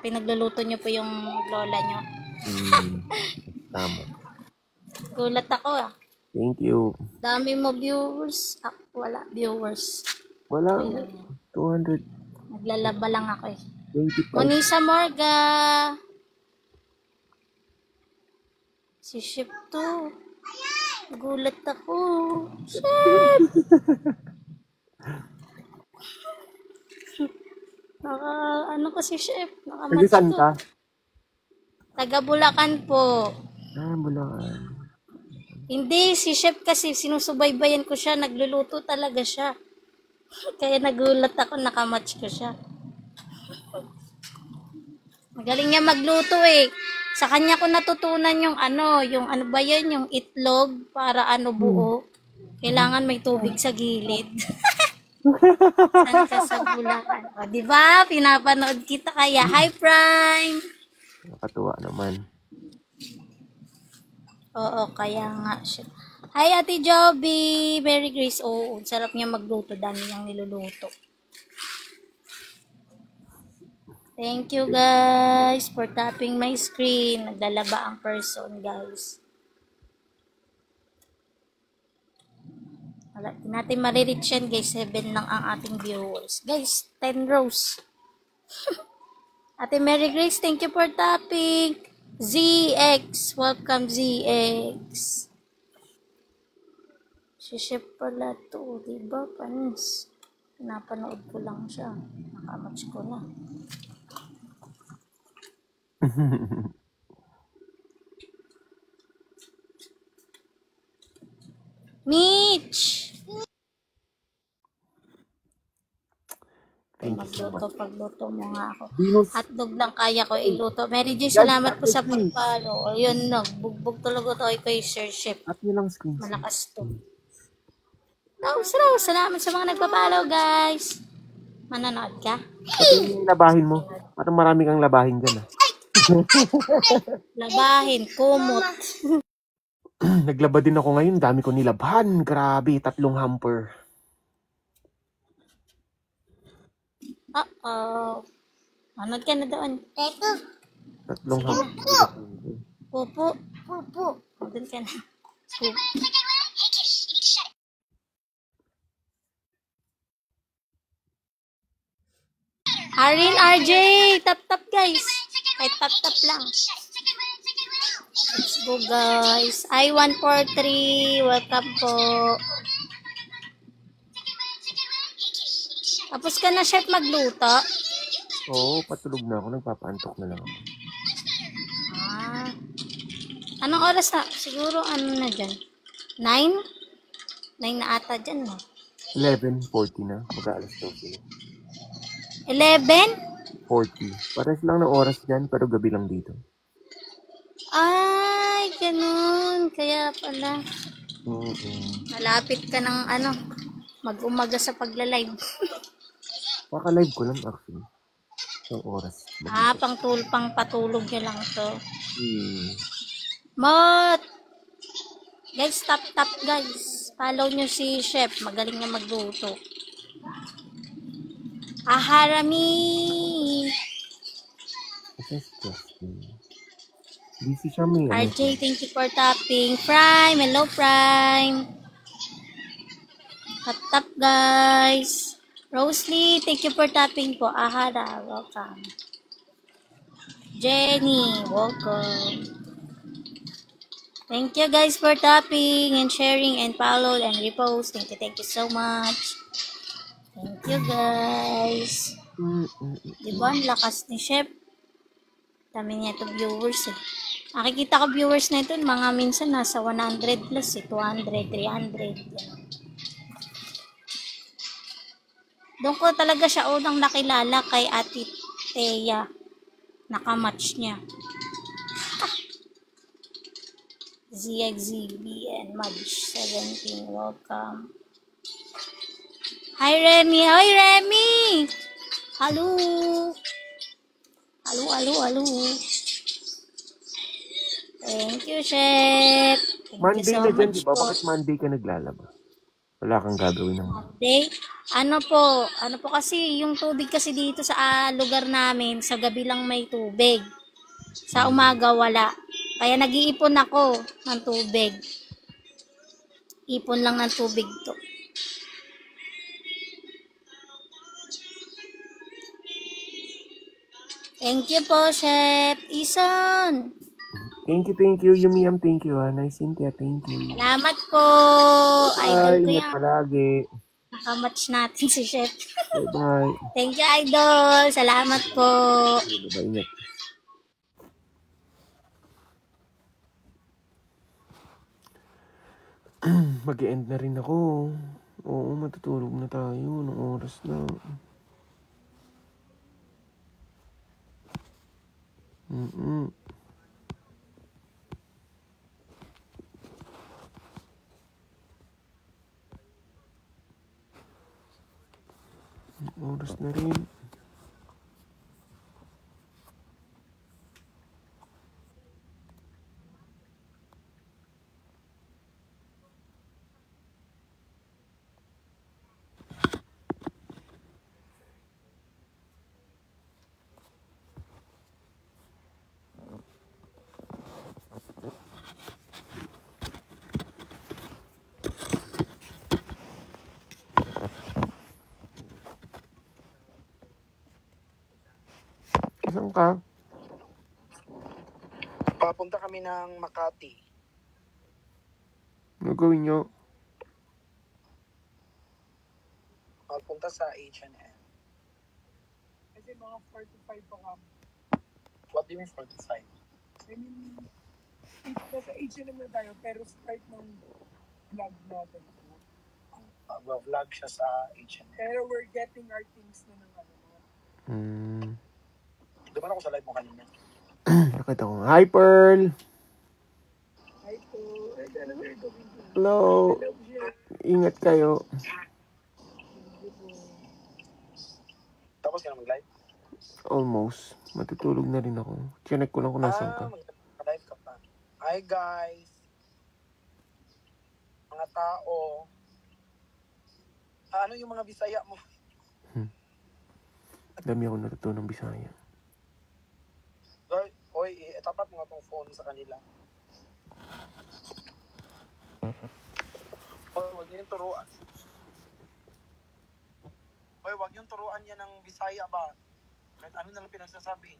pinagluluto nyo po yung lola nyo. Tama. Gulat ako ah. Thank you. Dami mo viewers. Wala viewers. Wala. 200. Naglalaba lang ako eh. 25. Monisa Morga. Si Chef to. Gulat ako. Chef! Ano ko si Chef? Taga-saan ka? Taga Bulacan po. Bulacan. Hindi, si Chef kasi sinusubaybayan ko siya. Nagluluto talaga siya. Kaya nagulat ako, nakamatch ko siya. Magaling niya magluto eh. Sa kanya ko natutunan yung yung itlog para buo. Kailangan may tubig sa gilid. Saan ka sa Bulacan? O, diba? Pinapanood kita kaya. Hi, Prime! Nakatuwa naman. Oo, kaya nga siya. Hi, Ate Joby! Mary Grace. Oo, sarap niya magluto. Dami niyang niluluto. Thank you, guys, for tapping my screen. Naglalaba ang person, guys. Wala, di natin marireach yan, guys. 7 lang ang ating viewers. Guys, 10 rows. Ate Mary Grace, thank you for tapping. ZX, welcome ZX. Si Chef pala to, diba? Panis. Pinapanood ko lang siya. Nakamatch ko na. Mitch! Pagluto mo nga ako. Hotdog lang kaya ko iluto. Mary J, salamat po sa pagpalo. Ayun, bugbog talaga tayo kay Sir Chef. Malakas to. Salamat sa mga nagpapalo, guys. Manonood ka? Pati yung labahin mo. Parang marami kang labahin dyan. Labahin, kumot. Naglaba din ako ngayon. Dami ko nilabahan. Grabe, 3 hamper. Manood ka na doon. 3 hamper. Pupo. Doon ka na. Arin RJ, tap guys. Kahit tap lang. Let's go guys. I143, welcome po. Tapos ka na, Chef, magluto? Oo, patulog na ako. Nagpapaantok na lang ako. Anong oras na? Siguro na dyan? 9? 9 na ata dyan, no? 11:40 na. Mag-aalas 12 na. 11? 40. Pares lang ng oras dyan, pero gabi lang dito. Ay, ganun. Kaya pala. Malapit ka ng mag-umaga sa pagla-live. Kaka-live ko lang actually. Isang oras. Pang patulog nyo lang to. Hmm. Mot! Guys, tap guys. Follow nyo si Chef. Magaling na magluto. Aharami! This is Justin. Busy siya may RJ, thank you for tapping. Prime, hello Prime. Tap guys. Rosalie, thank you for tapping po. Ahara, welcome. Jenny, welcome. Thank you guys for tapping and sharing and follow and repost. Thank you so much. Thank you guys. Diba ang lakas ni Chef? Dami niya ito viewers eh. Nakikita ko viewers na ito, mga minsan nasa 100 plus eh, 200, 300. Doon ko talaga siya unang nakilala kay Ate Thea. Nakamatch niya. ZXZB and Madge 17, welcome. Hi Remy! Hi Remy! Hello! Hello! Thank you, Chef. Monday na dyan, di ba? Bakit Monday ka naglalaba? Wala kang gagawin ng Monday? Ano po kasi, yung tubig kasi dito sa lugar namin, sa gabi lang may tubig. Sa umaga wala. Kaya nag-iipon ako ng tubig. Ipon lang ng tubig to. Thank you po, Chef Ison. Thank you, Yumiam, thank you, Nice Cynthia, thank you. Salamat po. Idol ko Ingat yan. palagi. Nakamatch natin si Chef. Bye. Thank you, Idol. Salamat po. Bye, ingat. Mag-e-end na rin ako. Oo, matutulog na tayo. Anong oras na? Oras na rin. Saan ka? Papunta kami ng Makati. Ano gawin nyo? Papunta sa H&M. Kasi mga 45 pa kami. What do you mean 45? I mean, nasa H&M na tayo, pero start ng vlog natin. Vlog siya sa H&M. Pero we're getting our things na ng ano. Duman ako sa live mo kanina. Nakita ko. Hi, Pearl! Hi po. Hello! Ingat kayo. Tapos ka na mag-live? Almost. Matutulog na rin ako. Chinek ko lang kung nasan ka. Mag-live ka pa. Hi, guys! Mga tao. Ano yung mga Bisaya mo? Dami ako natutunang Bisaya. Oy, itapat mo nga tong phone sa kanila. Oy, wag niyo turuan. Oy, wag niyo turuan yan ng Bisaya ba? Kahit ano na lang pinagsasabi.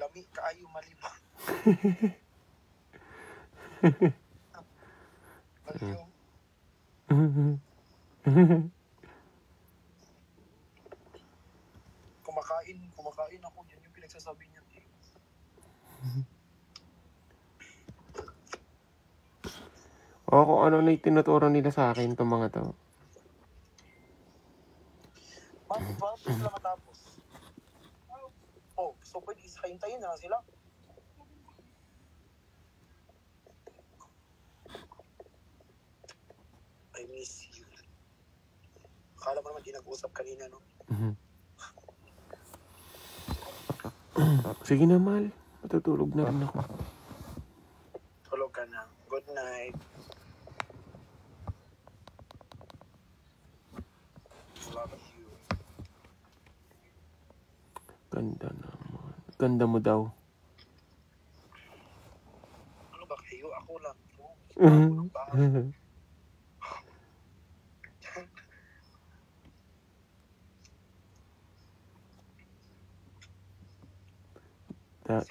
Lami kaayo malima. Baliw. Kumakain ako, yan yung pinagsasabi niya. O kung ano na itinuturo nila sa akin itong mga to. Ma'am, di ba? Sila matapos. Oh, so pwede hintayin na lang sila. I miss you. Akala mo naman di nag-usap kanina, no? Sige na, Mal. Matutulog na rin ako. Tulog ka na. Good night. Love you. Ganda naman. Ganda mo daw. Ano ba kayo? Ako lang.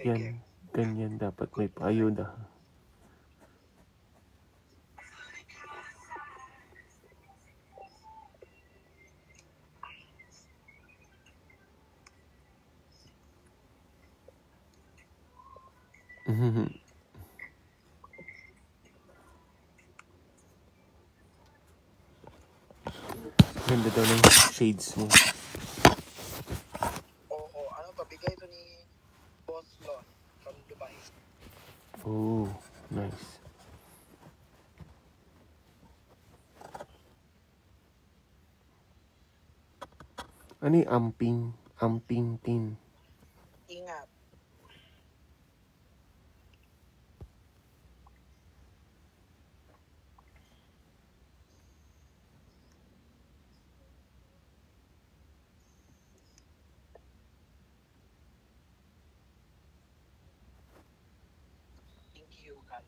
Yan. Ganyan dapat may paayuda. Ganda daw ng shades mo. Oo, ano to? Bigay ito ni Boss Lon from Dubai. Oh, nice. Ano yung amping? Amping tin. Ingat. Thank you, guys.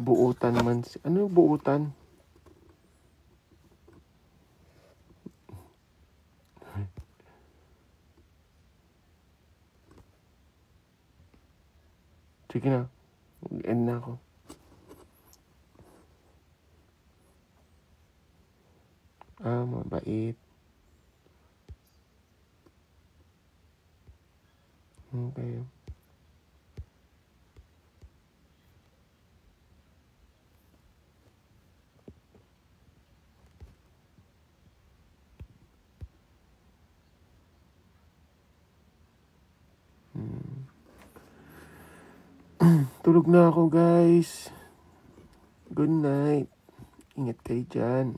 Buutan man. Ano yung buutan? Sige na. End na ako. Mabait. Okay. Tulog na ako, guys. Good night. Ingat kayo dyan.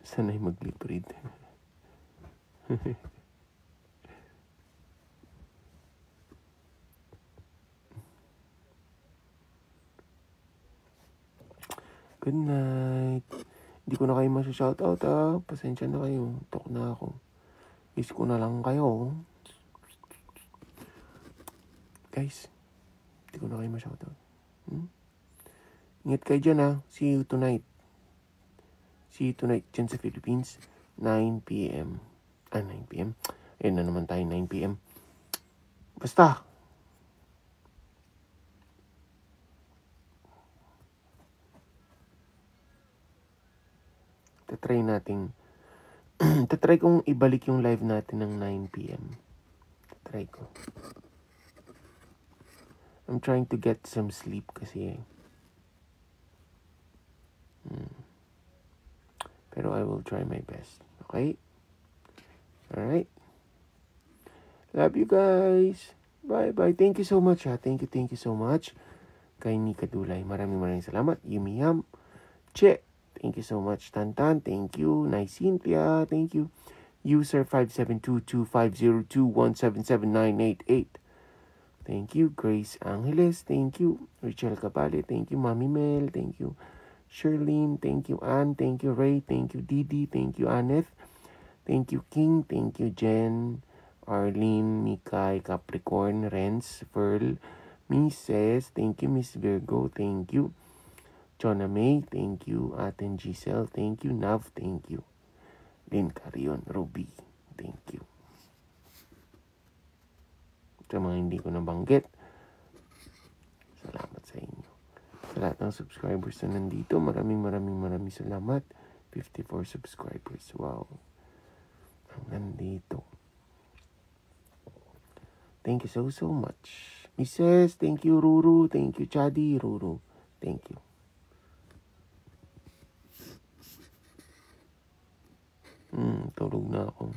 Sana'y mag-lip-read. Good night. Hindi ko na kayo masya-shoutout, Pasensya na kayo. Tok na ako. Miss ko na lang kayo. Guys, hindi ko na kayo ma-shoutout. Ingat kayo dyan, See you tonight. See you tonight dyan sa Philippines. 9 p.m. 9 p.m. Ayun na naman tayo, 9 p.m. Basta. Tatry kong ibalik yung live natin ng 9 p.m. Tatry ko. I'm trying to get some sleep kasi pero I will try my best. Okay? Alright? Love you guys. Bye-bye. Thank you so much, Thank you so much. Kay Nika Dulay. Maraming salamat. Yumiyam. Che. Thank you so much. Tantan. Thank you. Nice Cynthia. Thank you. User 5722502177988. Thank you. Grace Angeles. Thank you. Richelle Cabale. Thank you. Mami Mel. Thank you. Sherlyn. Thank you. Ann. Thank you. Ray. Thank you. Didi. Thank you. Aneth. Thank you. King. Thank you. Jen. Arlene, Mikay, Capricorn, Renz, Pearl, Mrs. Thank you, Miss Virgo. Thank you. Chona May, thank you. Aten Giselle, thank you. Nav, thank you. Lynn Carion, Ruby, thank you. Sa mga hindi ko nabanggit, salamat sa inyo. Sa lahat ng subscribers na nandito, maraming salamat. 54 subscribers. Wow. Hanggang dito. Thank you so much. Mrs. Thank you, Ruru. Thank you, Chadi. Ruru. Thank you. Tulog na ako.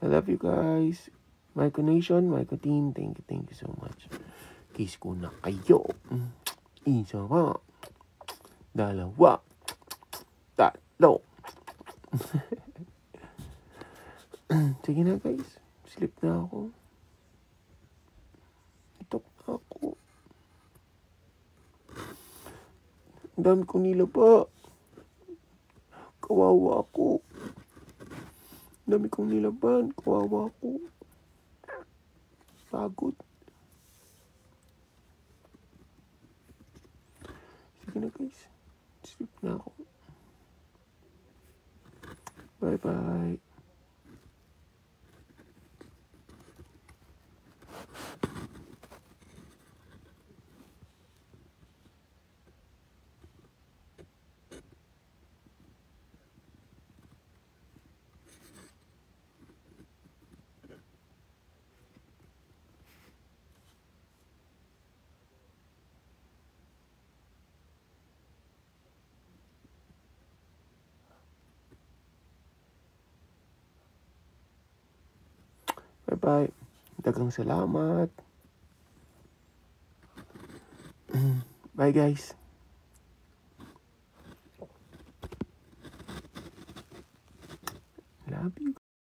I love you guys. Myco Nation, Myco Team, thank you so much. Kiss ko na kayo. Isa pa. Dalawa. Tatlo. Sige na guys. Sleep na ako. Itok na ako. Ang dami kong nilaba. Kawawa ako. Ang dami kong nilaban. Kawawa ako. Pagod. Sige na guys. Sleep na ako. Bye-bye. Bye-bye. Dagang salamat. Bye guys. Love you